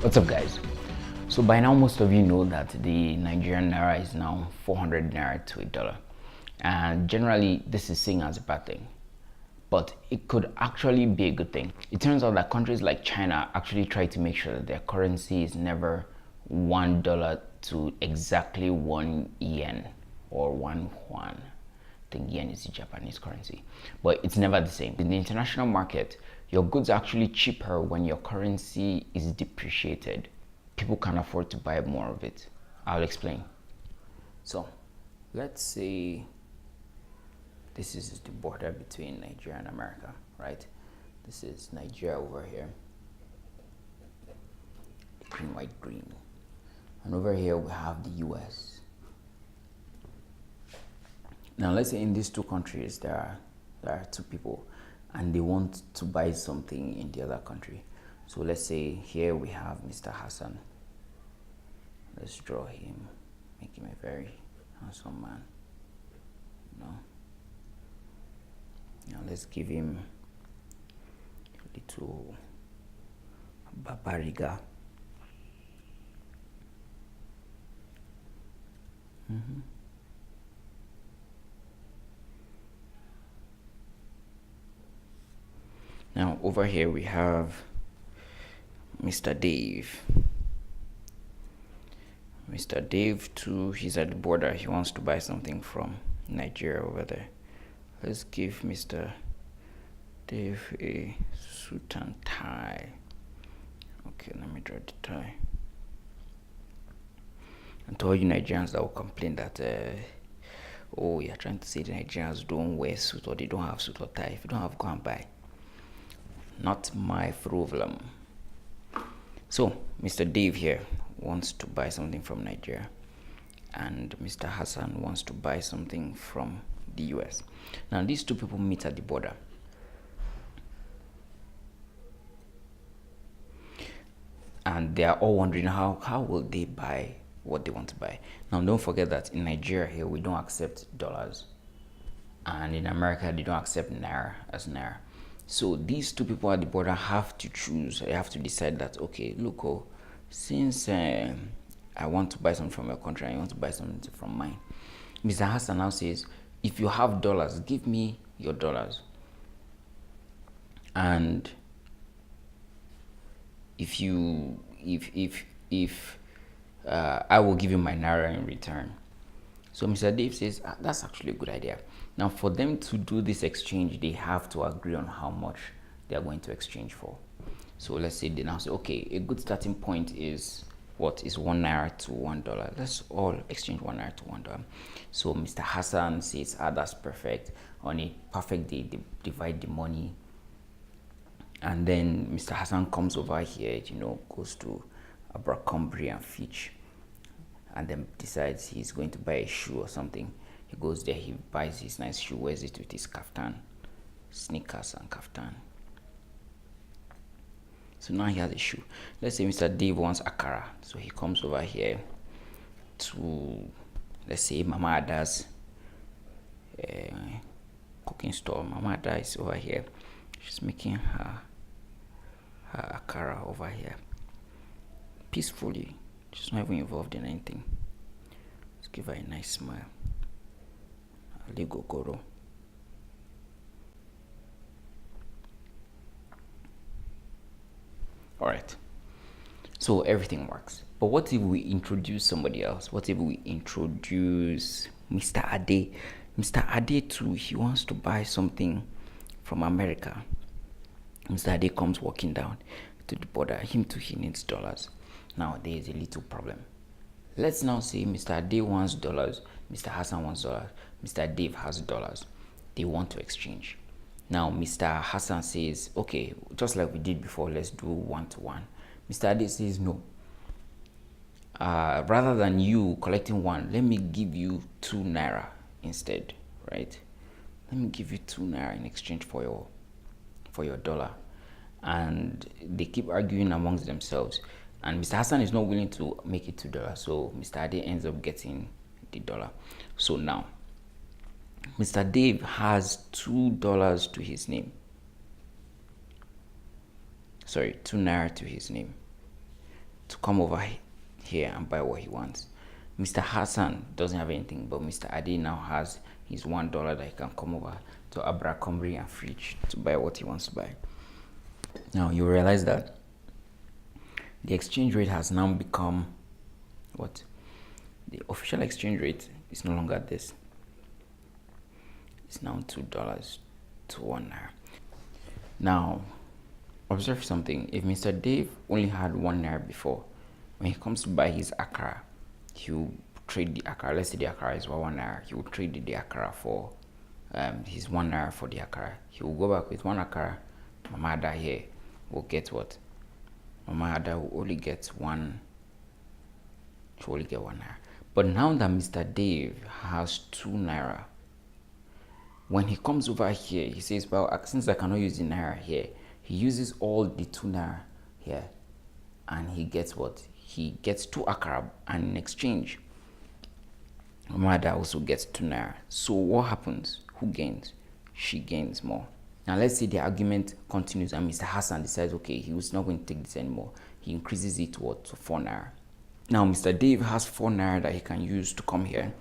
What's up, guys? So by now most of you know that the Nigerian naira is now 400 naira to $1, and generally this is seen as a bad thing, but it could actually be a good thing. It turns out that countries like China actually try to make sure that their currency is never $1 to exactly 1 yen or 1 yuan. I think yen is the Japanese currency, but it's never the same. In the international market, your goods are actually cheaper when your currency is depreciated. People can afford to buy more of it. I'll explain. So, let's say this is the border between Nigeria and America, right? This is Nigeria over here. Green, white, green. And over here we have the US. Now let's say in these two countries there are two people and they want to buy something in the other country. So let's say here we have Mr. Hassan. Let's draw him, make him a very handsome man. Now let's give him a little babariga. Now over here we have Mr. Dave. Mr. Dave too, he's at the border. He wants to buy something from Nigeria over there. Let's give Mr. Dave a suit and tie. Okay, let me draw the tie. And to all you Nigerians that will complain that oh, you're trying to say the Nigerians don't wear suit or they don't have suit or tie. If you don't have, go and buy. Not my problem. So Mr. Dave here wants to buy something from Nigeria and Mr. Hassan wants to buy something from the US. Now these two people meet at the border. And they are all wondering how will they buy what they want to buy. Now don't forget that in Nigeria here we don't accept dollars, and in America they don't accept naira as naira. So these two people at the border have to choose. They have to decide that, okay, look, since I want to buy something from your country and you want to buy something from mine, Mr. Hassan now says, if you have dollars, give me your dollars, and if I will give you my naira in return. So Mr. Dave says, that's actually a good idea. Now for them to do this exchange, they have to agree on how much they are going to exchange for. So let's say they now say, okay, a good starting point is what is 1 naira to $1. Let's all exchange 1 naira to $1. So Mr. Hassan says, that's perfect. On a perfect day, they divide the money. And then Mr. Hassan comes over here, goes to Abercrombie and Fitch, and then decides he's going to buy a shoe or something. He goes there, he buys his nice shoe, wears it with his kaftan, sneakers and kaftan. So now he has a shoe. Let's say Mr. Dave wants akara, so he comes over here to, let's say, Mama Ada's cooking store. Mama Ada is over here. She's making her akara over here peacefully. She's not even involved in anything. Let's give her a nice smile. Goro. Alright. So everything works. But what if we introduce somebody else? What if we introduce Mr. Ade? Mr. Ade too, he wants to buy something from America. Mr. Ade comes walking down to the border. Him too, he needs dollars. Now there is a little problem. Let's now say Mr. Ade wants dollars, Mr. Hassan wants dollars, Mr. Dave has dollars. They want to exchange. Now Mr. Hassan says, okay, just like we did before, let's do 1-to-1. Mr. Ade says, no. Rather than you collecting 1, let me give you 2 naira instead, right? Let me give you 2 naira in exchange for your dollar. And they keep arguing amongst themselves. And Mr. Hassan is not willing to make it $2, so Mr. Ade ends up getting the dollar. So now, Mr. Dave has $2 to his name. Sorry, 2 naira to his name. to come over here and buy what he wants. Mr. Hassan doesn't have anything, but Mr. Adi now has his $1 that he can come over to Abercrombie and Fitch to buy what he wants to buy. Now you realize that the exchange rate has now become what? The official exchange rate is no longer this. It's now $2 to 1 naira. Now, observe something. If Mr. Dave only had 1 naira before, when he comes to buy his akara, he will trade the akara. Let's say the akara is 1 naira. He will trade the akara for his 1 naira for the akara. He will go back with 1 akara. Mama Ada here will get what? Mama Ada will only get 1. She will only get 1 naira. But now that Mr. Dave has 2 naira, when he comes over here, he says, well, since I cannot use the naira here, he uses all the 2 naira here, and he gets what? He gets 2 akara, and in exchange, Mada also gets 2 naira. So what happens? Who gains? She gains more. Now let's say the argument continues, and Mr. Hassan decides, okay, he was not going to take this anymore. He increases it to what? To 4 naira. Now Mr. Dave has 4 naira that he can use to come here.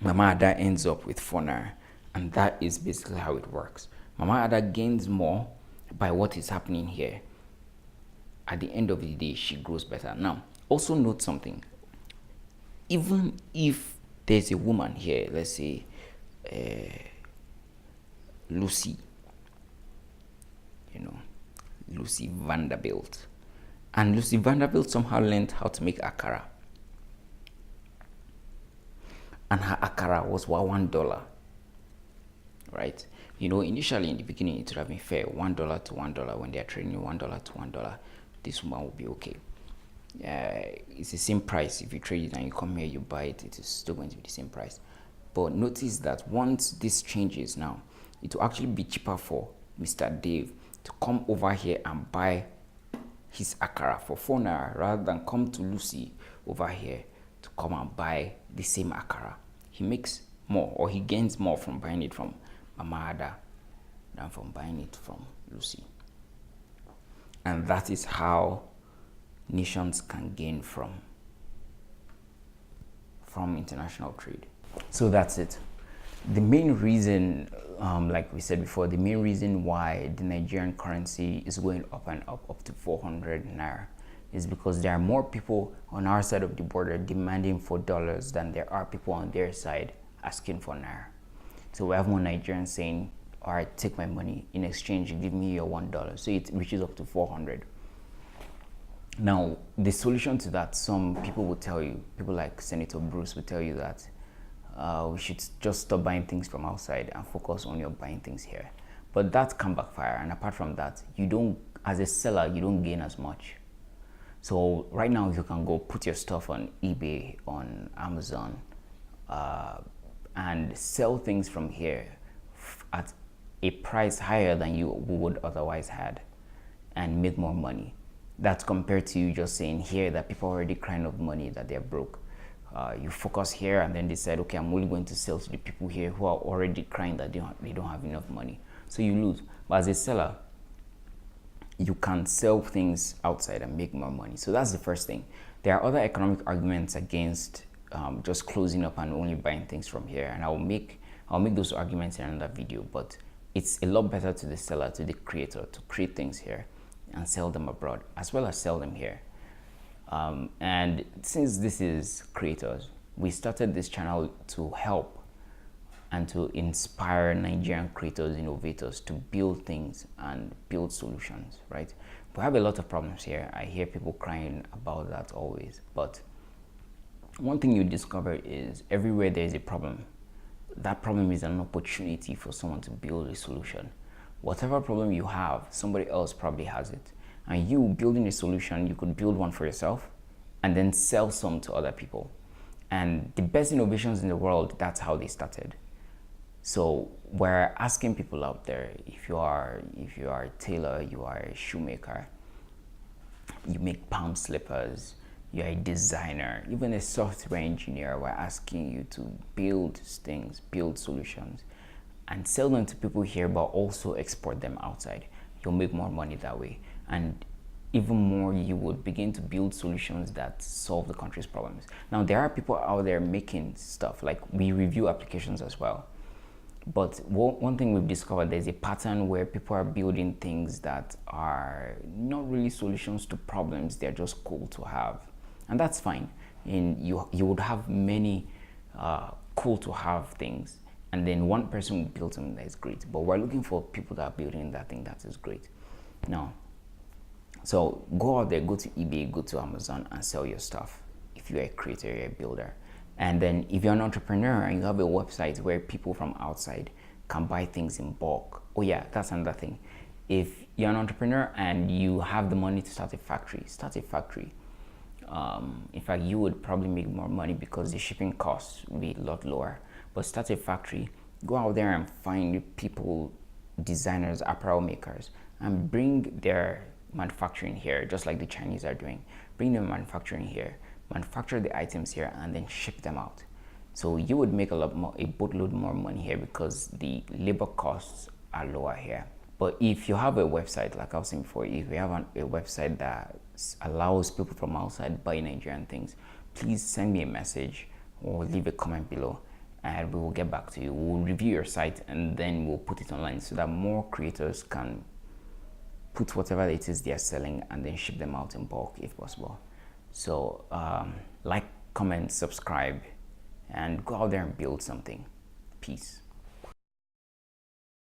Mama Ada ends up with 4 naira. And that is basically how it works. Mama Ada gains more by what is happening here. At the end of the day, she grows better. Now, also note something. Even if there's a woman here, let's say Lucy, Lucy Vanderbilt. And Lucy Vanderbilt somehow learned how to make akara. And her akara was $1. Right? Initially in the beginning, it would have been fair, $1 to $1 when they are trading $1 to $1. This one will be okay. It's the same price. If you trade it and you come here, you buy it, it is still going to be the same price. But notice that once this changes now, it will actually be cheaper for Mr. Dave to come over here and buy his akara for 4 naira rather than come to Lucy over here to come and buy the same akara. He makes more, or he gains more from buying it from Mama Ada than from buying it from Lucy. And that is how nations can gain from international trade. So that's it. The main reason, like we said before, the main reason why the Nigerian currency is going up and up to 400 naira is because there are more people on our side of the border demanding for dollars than there are people on their side asking for naira. So we have more Nigerians saying, all right, take my money. In exchange, you give me your $1. So it reaches up to 400. Now, the solution to that, some people will tell you, people like Senator Bruce will tell you that we should just stop buying things from outside and focus on your buying things here. But that can backfire. And apart from that, as a seller, you don't gain as much. So right now, you can go put your stuff on eBay, on Amazon, and sell things from here at a price higher than you would otherwise had and make more money. That's compared to you just saying here that people are already crying of money, that they're broke. You focus here and then decide, okay, I'm only going to sell to the people here who are already crying that they don't have enough money. So you lose. But as a seller, you can sell things outside and make more money. So that's the first thing. There are other economic arguments against just closing up and only buying things from here, and I'll make those arguments in another video. But it's a lot better to the seller, to the creator, to create things here and sell them abroad as well as sell them here. And since this is Creators, we started this channel to help and to inspire Nigerian creators, innovators to build things and build solutions, right? We have a lot of problems here. I hear people crying about that always, but one thing you discover is everywhere there is a problem, that problem is an opportunity for someone to build a solution. Whatever problem you have, somebody else probably has it. And you building a solution, you could build one for yourself and then sell some to other people. And the best innovations in the world, that's how they started. So we're asking people out there, if you are a tailor, you are a shoemaker, you make palm slippers, you're a designer, even a software engineer, we're asking you to build things, build solutions, and sell them to people here, but also export them outside. You'll make more money that way. And even more you would begin to build solutions that solve the country's problems. Now, there are people out there making stuff, like we review applications as well. But one thing we've discovered, there's a pattern where people are building things that are not really solutions to problems, they're just cool to have. And that's fine. And you would have many cool to have things, and then one person will build something that is great. But we're looking for people that are building that thing that is great. Now, so go out there, go to eBay, go to Amazon and sell your stuff if you're a creator, you're a builder. And then if you're an entrepreneur and you have a website where people from outside can buy things in bulk. Oh yeah, that's another thing. If you're an entrepreneur and you have the money to start a factory, start a factory. In fact, you would probably make more money because the shipping costs will be a lot lower. But start a factory, go out there and find people, designers, apparel makers, and bring their manufacturing here, just like the Chinese are doing. Bring their manufacturing here, manufacture the items here, and then ship them out. So you would make a boatload more money here because the labor costs are lower here. But if you have a website, like I was saying before, if you have a website that allows people from outside buy Nigerian things, please send me a message or leave a comment below and we will get back to you. We'll review your site and then we'll put it online so that more creators can put whatever it is they're selling and then ship them out in bulk if possible. So like, comment, subscribe, and go out there and build something. Peace.